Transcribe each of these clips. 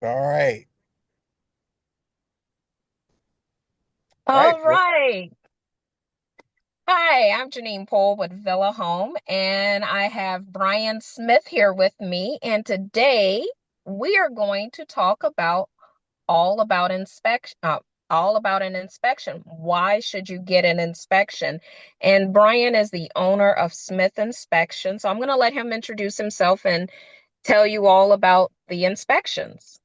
All right. All right. All right. Hi, I'm Jeneen with Villa Home, and I have Brian Smith here with me. And today we are going to talk about all about inspection, all about an inspection. Why should you get an inspection? And Brian is the owner of Smith Inspection, so I'm going to let him introduce himself and tell you all about the inspections.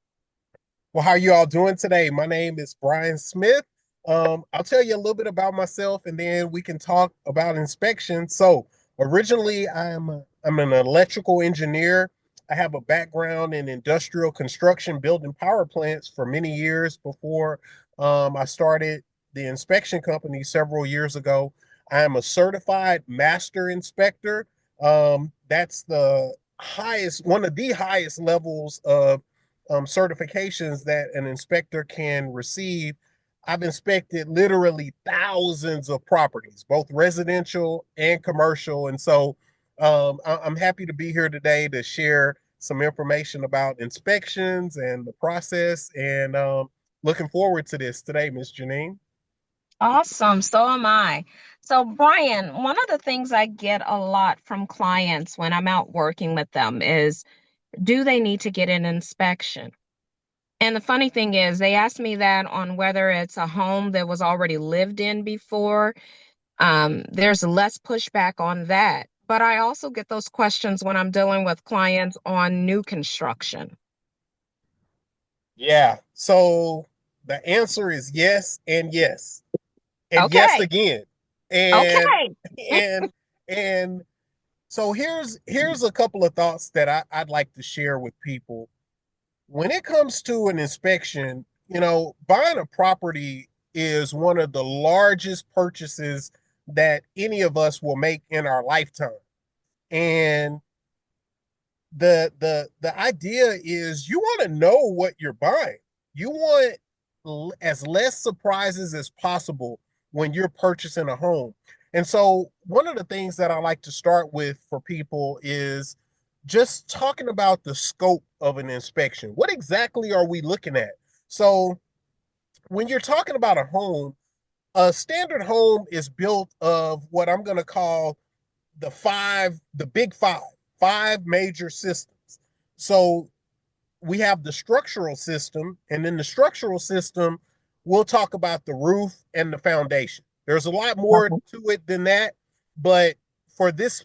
Well, how are you all doing today? My name is Brian Smith. I'll tell you a little bit about myself and then we can talk about inspection. So, originally, I'm an electrical engineer. I have a background in industrial construction, building power plants for many years before I started the inspection company several years ago. I am a certified master inspector. That's the highest, one of the highest levels of certifications that an inspector can receive. I've inspected literally thousands of properties, both residential and commercial. And so I'm happy to be here today to share some information about inspections and the process. And looking forward to this today, Miss Jeneen. Awesome. So am I. So, Brian, one of the things I get a lot from clients when I'm out working with them is, do they need to get an inspection? And the funny thing is, they ask me that on whether it's a home that was already lived in before. There's less pushback on that. But I also get those questions when I'm dealing with clients on new construction. Yeah. So the answer is yes and yes. And yes Okay. again. And Okay. and and so here's a couple of thoughts that I'd like to share with people. When it comes to an inspection, buying a property is one of the largest purchases that any of us will make in our lifetime. And the idea is you want to know what you're buying. You want as less surprises as possible when you're purchasing a home. And so one of the things that I like to start with for people is just talking about the scope of an inspection. What exactly are we looking at? So when you're talking about a home, a standard home is built of what I'm going to call the big five major systems. So we have the structural system, and in the structural system, we'll talk about the roof and the foundation. There's a lot more to it than that, but for this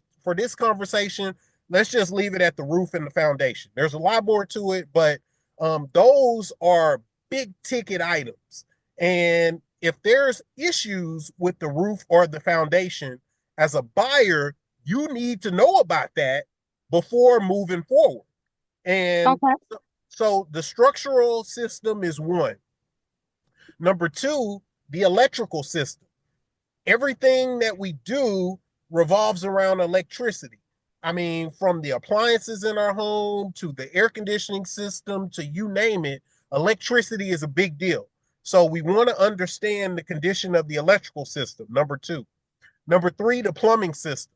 conversation, let's just leave it at the roof and the foundation. There's a lot more to it, but those are big ticket items. And if there's issues with the roof or the foundation, as a buyer, you need to know about that before moving forward. And Okay. so the structural system is one. Number two, the electrical system. Everything that we do revolves around electricity. I mean, from the appliances in our home to the air conditioning system to you name it, electricity is a big deal. So we want to understand the condition of the electrical system. Number two. Number three, the plumbing system.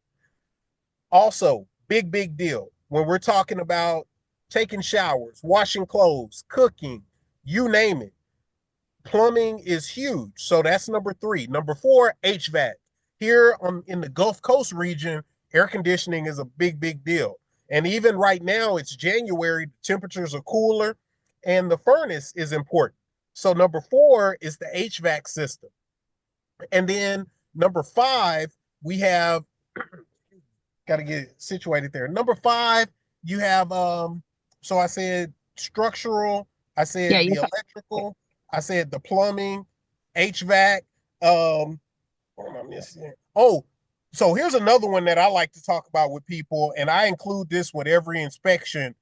Also, big deal. When we're talking about taking showers, washing clothes, cooking, you name it, plumbing is huge. So that's number three. Number four, HVAC. Here in the Gulf Coast region, air conditioning is a big deal. And even right now, it's January, the temperatures are cooler, and the furnace is important. So number four is the HVAC system. And then number five, we have got to get situated there. Number five, you have so I said structural, I Yeah, said you the electrical, I said the plumbing, HVAC. What am I missing? Oh, so here's another one that I like to talk about with people, and I include this with every inspection: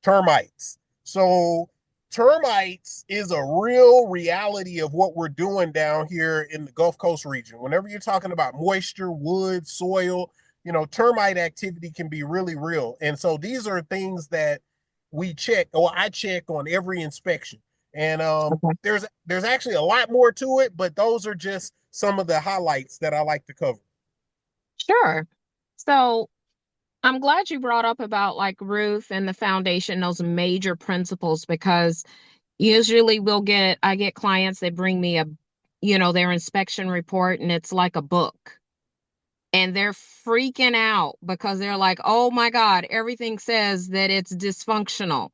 termites. So termites is a real reality of what we're doing down here in the Gulf Coast region. Whenever you're talking about moisture, wood, soil, termite activity can be really real. And so these are things that we check, or I check on every inspection. And okay. there's actually a lot more to it, but those are just some of the highlights that I like to cover. Sure. So I'm glad you brought up about like roof and the foundation, those major principles, because usually I get clients that bring me their inspection report and it's like a book. And they're freaking out because they're like, oh my God, everything says that it's dysfunctional.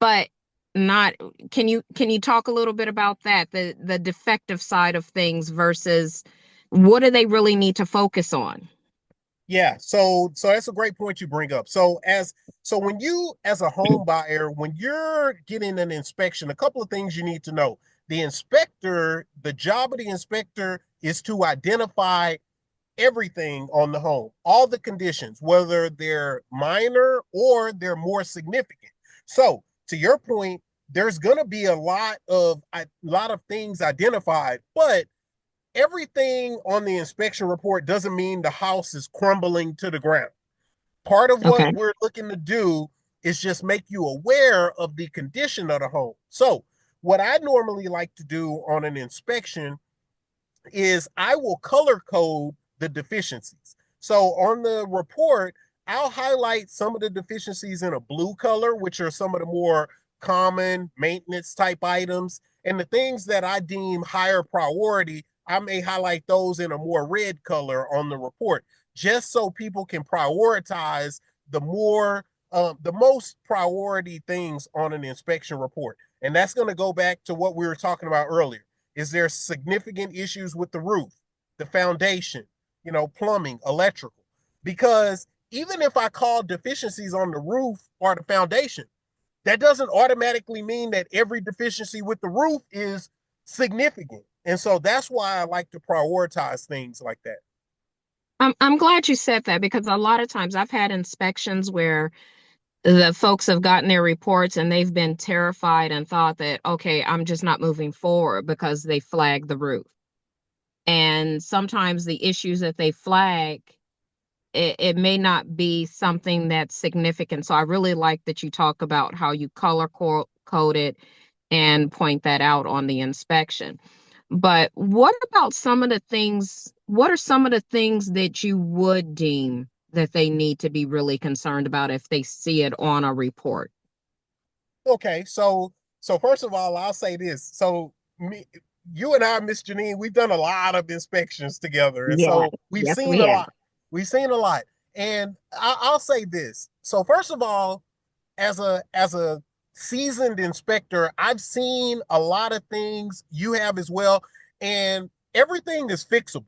But not can you talk a little bit about that, the defective side of things versus what do they really need to focus on? Yeah, so that's a great point you bring up. So when you as a home buyer, when you're getting an inspection, a couple of things you need to know. The job of the inspector is to identify everything on the home, all the conditions, whether they're minor or they're more significant. So, to your point, there's going to be a lot of things identified, but everything on the inspection report doesn't mean the house is crumbling to the ground. Part of what Okay. we're looking to do is just make you aware of the condition of the home. So, what I normally like to do on an inspection is I will color code the deficiencies. So on the report, I'll highlight some of the deficiencies in a blue color, which are some of the more common maintenance type items. And the things that I deem higher priority, I may highlight those in a more red color on the report, just so people can prioritize the most priority things on an inspection report. And that's going to go back to what we were talking about earlier. Is there significant issues with the roof, the foundation, plumbing, electrical? Because even if I call deficiencies on the roof or the foundation, that doesn't automatically mean that every deficiency with the roof is significant. And so that's why I like to prioritize things like that. I'm glad you said that because a lot of times I've had inspections where the folks have gotten their reports and they've been terrified and thought that, okay, I'm just not moving forward because they flagged the roof. And sometimes the issues that they flag, it may not be something that's significant. So I really like that you talk about how you code it and point that out on the inspection. But what are some of the things that you would deem that they need to be really concerned about if they see it on a report? Okay, so first of all, I'll say this. So me, you and I, Miss Jeneen, we've done a lot of inspections together, and Yeah, so we've yes, seen we a have. lot. We've seen a lot, and I'll say this. So first of all, as a seasoned inspector, I've seen a lot of things. You have as well, and everything is fixable.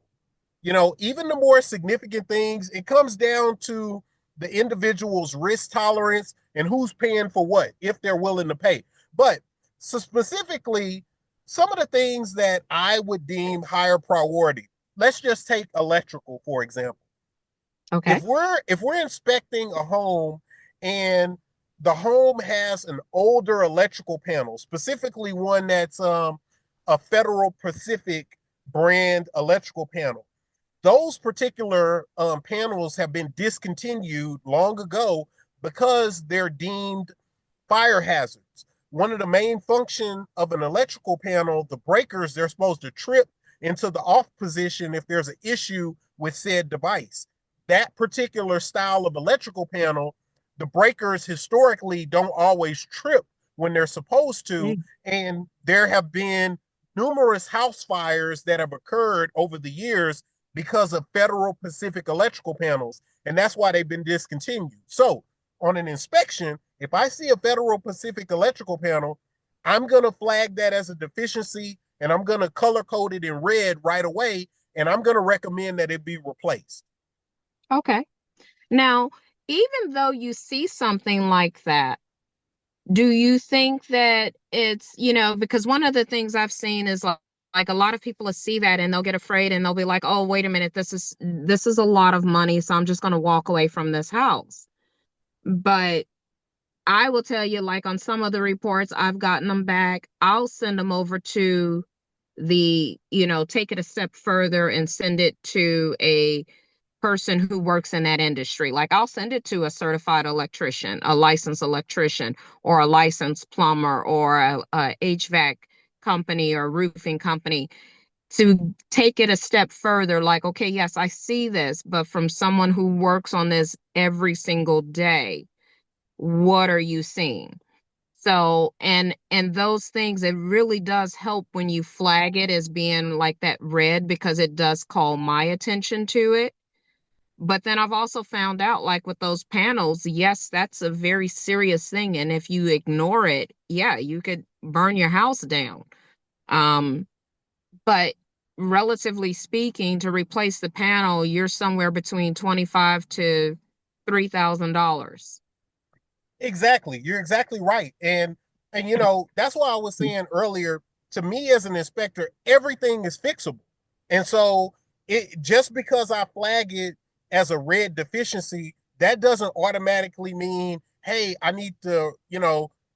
Even the more significant things, it comes down to the individual's risk tolerance and who's paying for what, if they're willing to pay. But so specifically, some of the things that I would deem higher priority, let's just take electrical, for example. Okay. If we're inspecting a home and the home has an older electrical panel, specifically one that's a Federal Pacific brand electrical panel, those particular panels have been discontinued long ago because they're deemed fire hazards. One of the main function of an electrical panel, the breakers, they're supposed to trip into the off position if there's an issue with said device. That particular style of electrical panel, the breakers historically don't always trip when they're supposed to, Mm. and there have been numerous house fires that have occurred over the years because of Federal Pacific electrical panels, and that's why they've been discontinued. So, on an inspection, if I see a Federal Pacific electrical panel, I'm going to flag that as a deficiency and I'm going to color code it in red right away. And I'm going to recommend that it be replaced. Okay. Now, even though you see something like that, do you think that because one of the things I've seen is like a lot of people will see that and they'll get afraid and they'll be like, "Oh, wait a minute, this is a lot of money, so I'm just going to walk away from this house." But I will tell you, like on some of the reports, I've gotten them back. I'll send them over to take it a step further and send it to a person who works in that industry. Like I'll send it to a certified electrician, a licensed electrician, or a licensed plumber, or a HVAC company or roofing company to take it a step further, like, okay, yes, I see this, but from someone who works on this every single day, what are you seeing? So, and those things, it really does help when you flag it as being like that red, because it does call my attention to it. But then I've also found out, like with those panels, yes, that's a very serious thing. And if you ignore it, yeah, you could burn your house down. Um, but relatively speaking, to replace the panel, you're somewhere between 25 to $3,000. Exactly. You're exactly right. And you know, that's why I was saying earlier, to me as an inspector, everything is fixable. And so it just because I flag it as a red deficiency, that doesn't automatically mean, hey, I need to,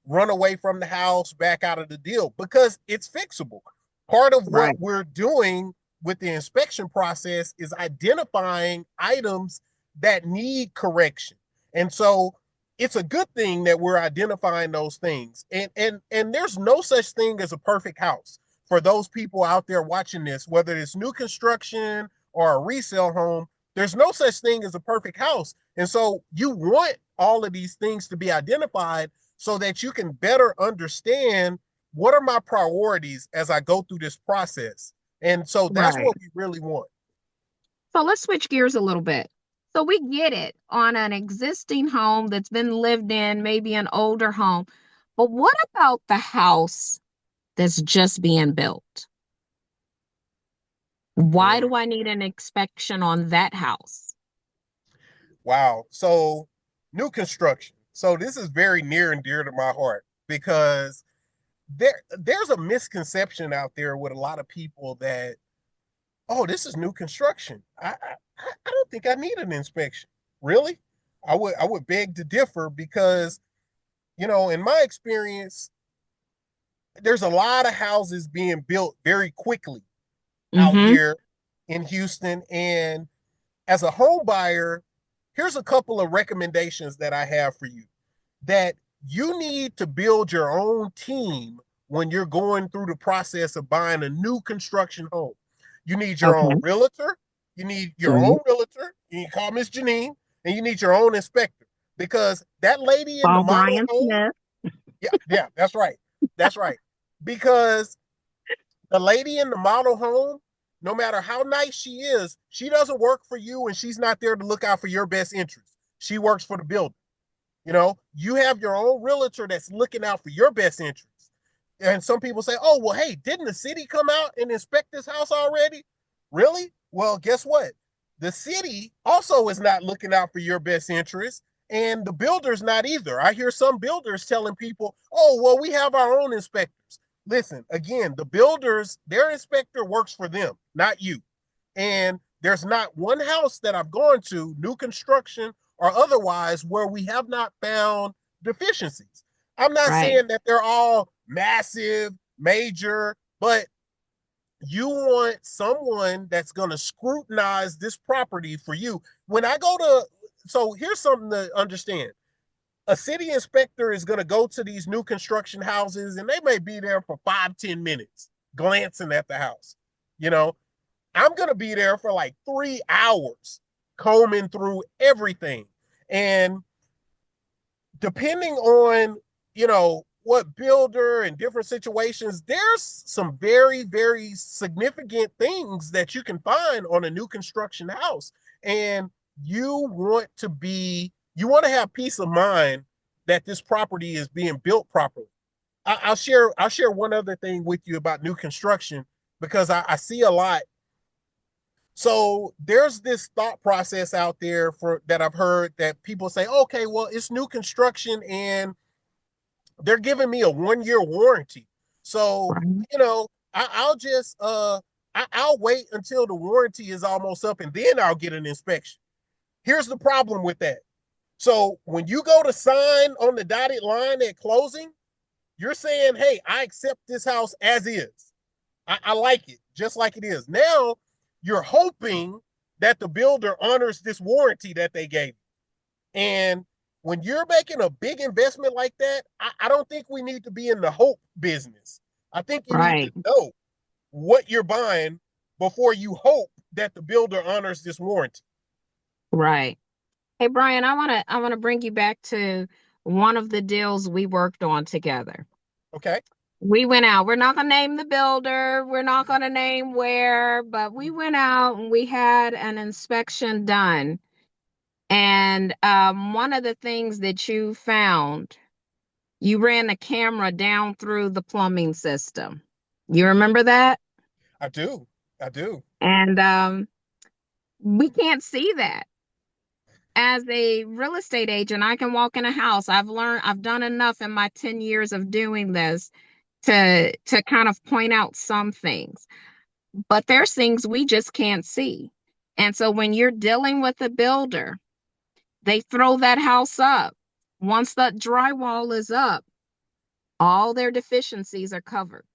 run away from the house, back out of the deal, because it's fixable. Part of what Right. we're doing with the inspection process is identifying items that need correction. And so it's a good thing that we're identifying those things. And there's no such thing as a perfect house. For those people out there watching this, whether it's new construction or a resale home, there's no such thing as a perfect house. And so you want all of these things to be identified so that you can better understand what are my priorities as I go through this process. And so that's Right. what we really want. So let's switch gears a little bit. So we get it on an existing home that's been lived in, maybe an older home. But what about the house that's just being built? Why Mm, do I need an inspection on that house? wow. So new construction. So this is very near and dear to my heart because there's a misconception out there with a lot of people that, oh, this is new construction. I don't think I need an inspection. Really? I would beg to differ because, in my experience, there's a lot of houses being built very quickly out Mm-hmm. here in Houston. And as a home buyer, here's a couple of recommendations that I have for you, that you need to build your own team when you're going through the process of buying a new construction home. You need your own Okay. realtor, you need your Right. own realtor, you need to call Miss Jeneen, and you need your own inspector, because that lady in the Paul model Brian home, Smith. yeah, yeah, that's right. That's right. Because the lady in the model home, no matter how nice she is, she doesn't work for you and she's not there to look out for your best interest. She works for the builder. You have your own realtor that's looking out for your best interests. And some people say, oh, well, hey, didn't the city come out and inspect this house already? Really? Well, guess what? The city also is not looking out for your best interests, and the builder's not either. I hear some builders telling people, oh, well, we have our own inspectors. Listen, again, the builders, their inspector works for them, not you. And there's not one house that I've gone to, new construction or otherwise, where we have not found deficiencies. I'm not Right. saying that they're all massive, major, but you want someone that's going to scrutinize this property for you. When I go to, so here's something to understand. A city inspector is going to go to these new construction houses and they may be there for 5, 10 minutes glancing at the house. You know, I'm going to be there for like 3 hours combing through everything. And depending on, what builder and different situations, there's some very, very significant things that you can find on a new construction house. And you want to have peace of mind that this property is being built properly. I'll share one other thing with you about new construction, because I see a lot. So there's this thought process out there for that I've heard, that people say, okay, well, it's new construction and they're giving me a 1 year warranty. So, Right. I'll just I'll wait until the warranty is almost up and then I'll get an inspection. Here's the problem with that. So when you go to sign on the dotted line at closing, you're saying, hey, I accept this house as is. I like it just like it is. Now you're hoping that the builder honors this warranty that they gave you. And when you're making a big investment like that, I don't think we need to be in the hope business. I think you need to Right. know what you're buying before you hope that the builder honors this warranty. Right. Hey Brian, I want to bring you back to one of the deals we worked on together. Okay. We went out. We're not going to name the builder. We're not going to name where, but we went out and we had an inspection done. And one of the things that you found, you ran the camera down through the plumbing system. You remember that? I do. I do. And we can't see that. As a real estate agent, I can walk in a house. I've done enough in my 10 years of doing this to kind of point out some things. But there's things we just can't see. And so when you're dealing with a builder, they throw that house up. Once that drywall is up, all their deficiencies are covered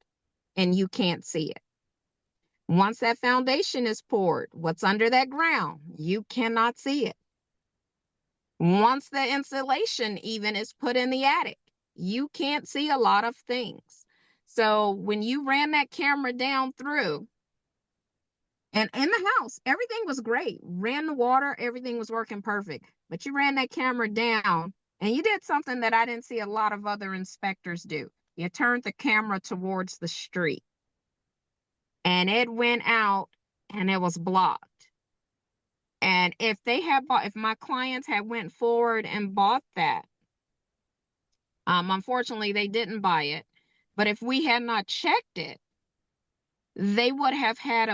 and you can't see it. Once that foundation is poured, what's under that ground, you cannot see it. Once the insulation even is put in the attic, you can't see a lot of things. So when you ran that camera down through, and in the house, everything was great. Ran the water, everything was working perfect. But you ran that camera down and you did something that I didn't see a lot of other inspectors do. You turned the camera towards the street and it went out and it was blocked. And if my clients had went forward and bought that, unfortunately they didn't buy it. But if we had not checked it, they would have had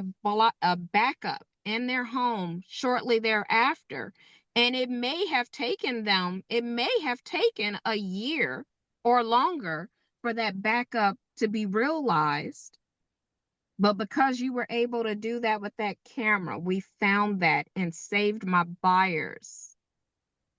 a backup in their home shortly thereafter. And it may have taken a year or longer for that backup to be realized. But because you were able to do that with that camera, we found that and saved my buyers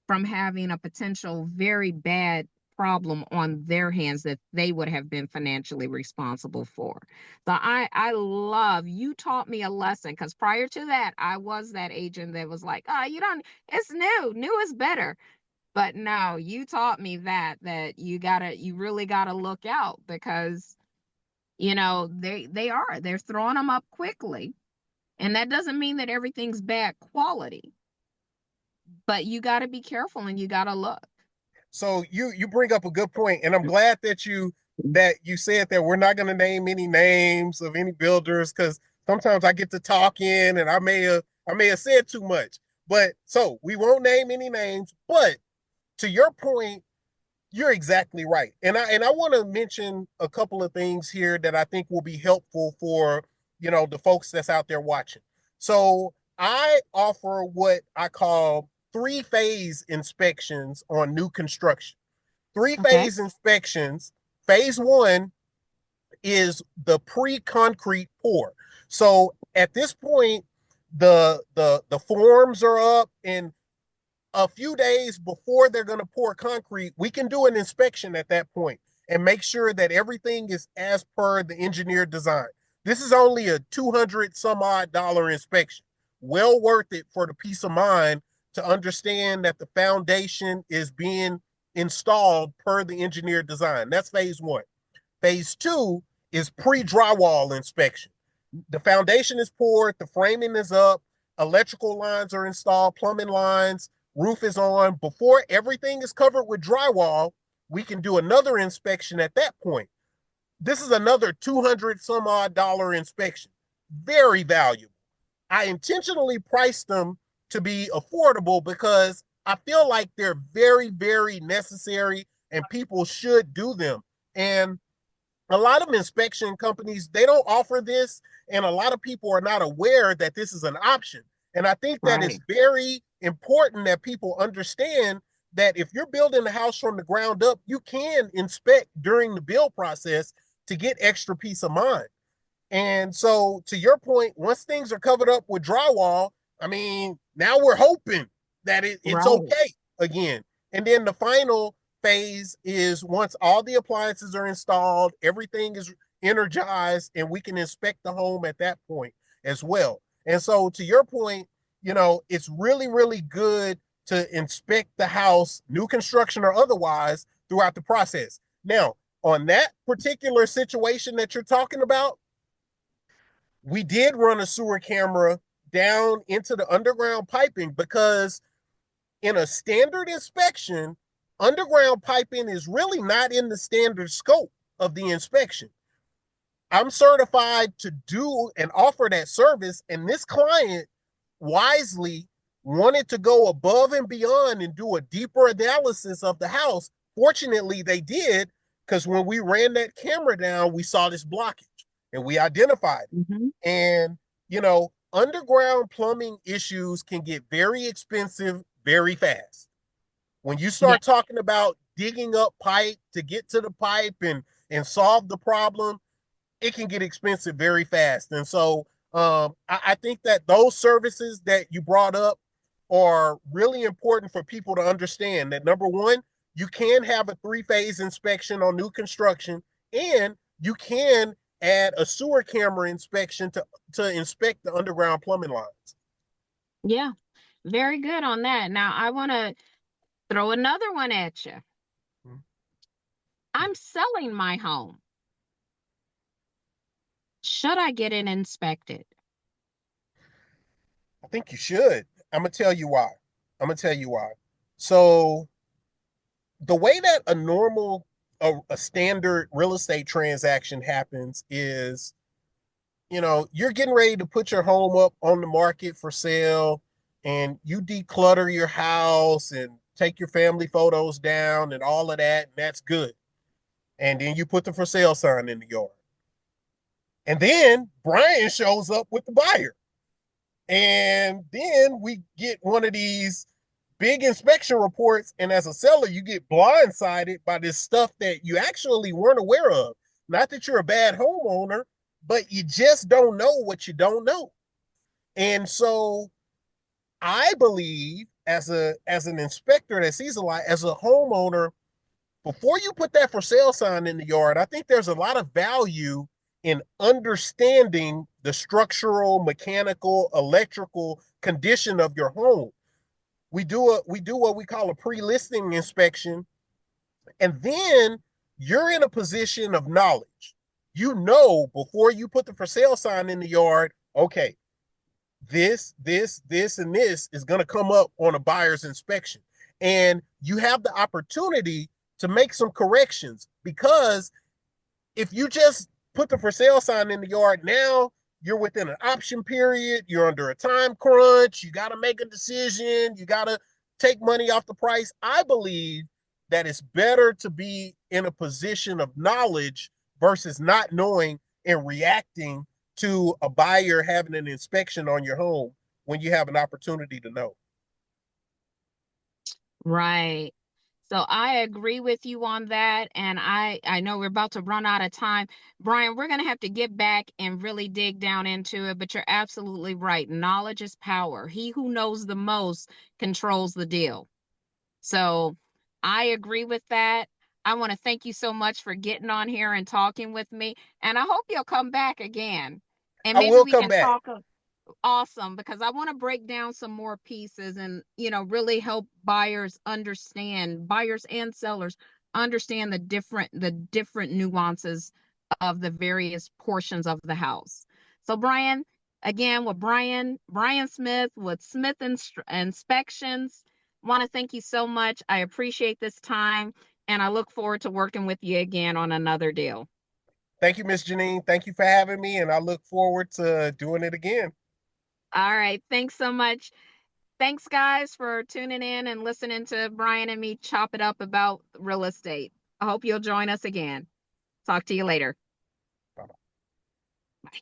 from having a potential very bad problem on their hands that they would have been financially responsible for. So I love, you taught me a lesson, because prior to that I was that agent that was like, oh, you don't, it's new is better. But no, you taught me that you really gotta look out, because they're throwing them up quickly, and that doesn't mean that everything's bad quality, but you got to be careful and you got to look. So you bring up a good point, and I'm glad that you said that we're not going to name any names of any builders, because sometimes I get to talking and I may have said too much. But so we won't name any names. But to your point, you're exactly right, and I want to mention a couple of things here that I think will be helpful for the folks that's out there watching. So I offer what I call three-phase inspections on new construction. Three Okay. phase inspections. Phase one is the pre-concrete pour. So at this point, the forms are up, and a few days before they're going to pour concrete, we can do an inspection at that point and make sure that everything is as per the engineered design. This is only a 200 some odd dollar inspection. Well worth it for the peace of mind to understand that the foundation is being installed per the engineered design. That's phase one. Phase two is pre-drywall inspection. The foundation is poured, the framing is up, electrical lines are installed, plumbing lines, roof is on. Before everything is covered with drywall, we can do another inspection at that point. This is another 200 some odd dollar inspection. Very valuable. I intentionally priced them to be affordable because I feel like they're very, very necessary and people should do them. And a lot of inspection companies, they don't offer this, and a lot of people are not aware that this is an option. And I think that it's Right. very important that people understand that if you're building a house from the ground up, you can inspect during the build process to get extra peace of mind. And so, to your point, once things are covered up with drywall, I mean, now we're hoping that it's Right. okay again. And then the final phase is once all the appliances are installed, everything is energized, and we can inspect the home at that point as well. And so, to your point, it's really, really good to inspect the house, new construction or otherwise, throughout the process. Now, on that particular situation that you're talking about, We did run a sewer camera down into the underground piping because in a standard inspection, underground piping is really not in the standard scope of the inspection. I'm certified to do and offer that service, and this client wisely wanted to go above and beyond and do a deeper analysis of the house. Fortunately, they did, because when we ran that camera down, we saw this blockage and we identified it. Hmm. And, underground plumbing issues can get very expensive very fast. When you Yeah. start talking about digging up pipe to get to the pipe and solve the problem, it can get expensive very fast. And so I think that those services that you brought up are really important for people to understand that number one, you can have a three-phase inspection on new construction, and you can add a sewer camera inspection to inspect the underground plumbing lines. Yeah. Very good on that. Now, I want to throw another one at you. I'm selling my home. Should I get it inspected? I think you should. I'm gonna tell you why. I'm gonna tell you why. So the way that a standard real estate transaction happens is, you're getting ready to put your home up on the market for sale, and you declutter your house and take your family photos down and all of that, and that's good. And then you put the for sale sign in the yard. And then Brian shows up with the buyer. And then we get one of these big inspection reports. And as a seller, you get blindsided by this stuff that you actually weren't aware of. Not that you're a bad homeowner, but you just don't know what you don't know. And so I believe as an inspector that sees a lot, as a homeowner, before you put that for sale sign in the yard, I think there's a lot of value in understanding the structural, mechanical, electrical condition of your home. We do what we call a pre-listing inspection, and then you're in a position of knowledge. You know before you put the for sale sign in the yard, okay, this, and this is going to come up on a buyer's inspection. And you have the opportunity to make some corrections, because if you just put the for sale sign in the yard now, you're within an option period, you're under a time crunch, you got to make a decision, you got to take money off the price. I believe that it's better to be in a position of knowledge versus not knowing and reacting to a buyer having an inspection on your home when you have an opportunity to know. Right. So I agree with you on that. And I know we're about to run out of time. Brian, we're going to have to get back and really dig down into it, but you're absolutely right. Knowledge is power. He who knows the most controls the deal. So I agree with that. I want to thank you so much for getting on here and talking with me. And I hope you'll come back again. And I maybe will we come can back. talk. Awesome, because I want to break down some more pieces and, really help buyers and sellers understand the different nuances of the various portions of the house. So Brian, again, with Brian Smith with Smith Inspections, want to thank you so much. I appreciate this time, and I look forward to working with you again on another deal. Thank you, Miss Jeneen. Thank you for having me, and I look forward to doing it again. All right, thanks so much. Thanks, guys, for tuning in and listening to Brian and me chop it up about real estate. I hope you'll join us again. Talk to you later. Bye. Bye.